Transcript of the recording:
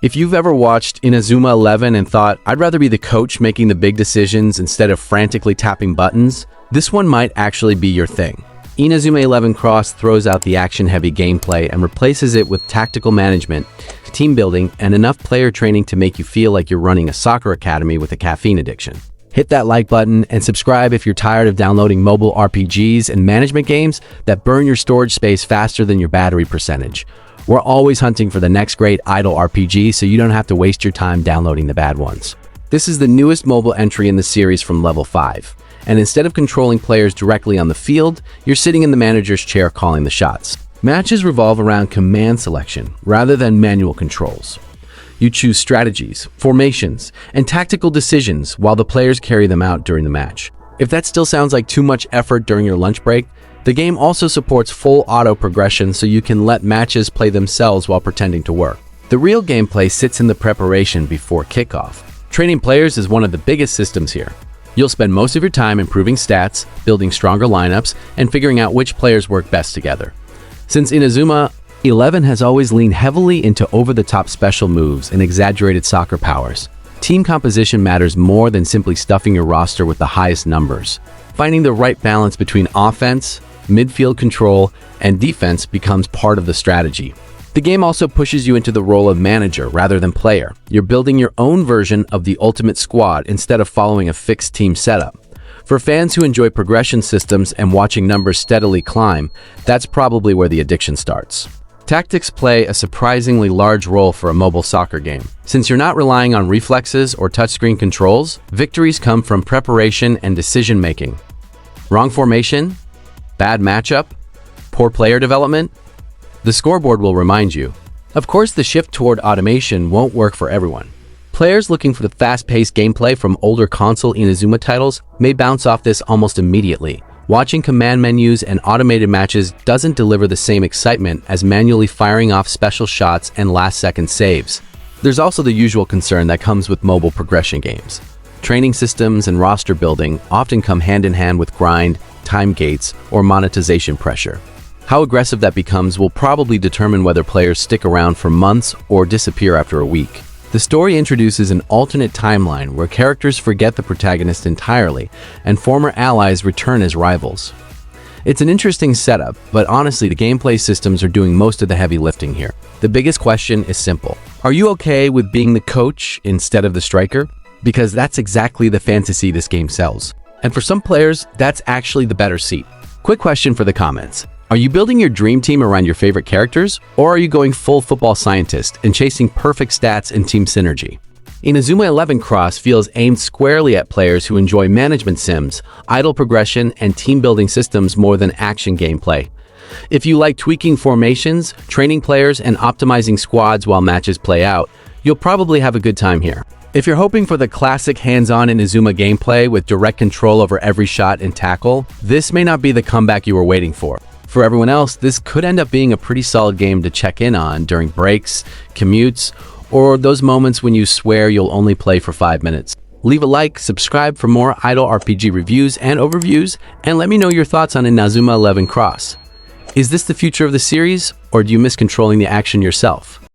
If you've ever watched Inazuma 11 and thought, I'd rather be the coach making the big decisions instead of frantically tapping buttons, this one might actually be your thing. Inazuma 11 Cross throws out the action-heavy gameplay and replaces it with tactical management, team building, and enough player training to make you feel like you're running a soccer academy with a caffeine addiction. Hit that like button and subscribe if you're tired of downloading mobile RPGs and management games that burn your storage space faster than your battery percentage. We're always hunting for the next great idle RPG, so you don't have to waste your time downloading the bad ones. This is the newest mobile entry in the series from Level 5, and instead of controlling players directly on the field, you're sitting in the manager's chair calling the shots. Matches revolve around command selection rather than manual controls. You choose strategies, formations, and tactical decisions while the players carry them out during the match. If that still sounds like too much effort during your lunch break, the game also supports full auto progression, so you can let matches play themselves while pretending to work. The real gameplay sits in the preparation before kickoff. Training players is one of the biggest systems here. You'll spend most of your time improving stats, building stronger lineups, and figuring out which players work best together. Since Inazuma 11 has always leaned heavily into over-the-top special moves and exaggerated soccer powers, team composition matters more than simply stuffing your roster with the highest numbers. Finding the right balance between offense, midfield control, and defense becomes part of the strategy. The game also pushes you into the role of manager rather than player. You're building your own version of the ultimate squad instead of following a fixed team setup. For fans who enjoy progression systems and watching numbers steadily climb, that's probably where the addiction starts. Tactics play a surprisingly large role for a mobile soccer game. Since you're not relying on reflexes or touchscreen controls, victories come from preparation and decision-making. Wrong formation? Bad matchup? Poor player development? The scoreboard will remind you. Of course, the shift toward automation won't work for everyone. Players looking for the fast-paced gameplay from older console Inazuma titles may bounce off this almost immediately. Watching command menus and automated matches doesn't deliver the same excitement as manually firing off special shots and last-second saves. There's also the usual concern that comes with mobile progression games. Training systems and roster building often come hand-in-hand with grind, time gates, or monetization pressure. How aggressive that becomes will probably determine whether players stick around for months or disappear after a week. The story introduces an alternate timeline where characters forget the protagonist entirely and former allies return as rivals. It's an interesting setup, but honestly, the gameplay systems are doing most of the heavy lifting here. The biggest question is simple. Are you okay with being the coach instead of the striker? Because that's exactly the fantasy this game sells. And for some players, that's actually the better seat. Quick question for the comments. Are you building your dream team around your favorite characters, or are you going full football scientist and chasing perfect stats and team synergy? Inazuma 11 Cross feels aimed squarely at players who enjoy management sims, idle progression, and team-building systems more than action gameplay. If you like tweaking formations, training players, and optimizing squads while matches play out, you'll probably have a good time here. If you're hoping for the classic hands-on Inazuma gameplay with direct control over every shot and tackle, this may not be the comeback you were waiting for. For everyone else, this could end up being a pretty solid game to check in on during breaks, commutes, or those moments when you swear you'll only play for 5 minutes. Leave a like, subscribe for more idle RPG reviews and overviews, and let me know your thoughts on Inazuma 11 Cross. Is this the future of the series, or do you miss controlling the action yourself?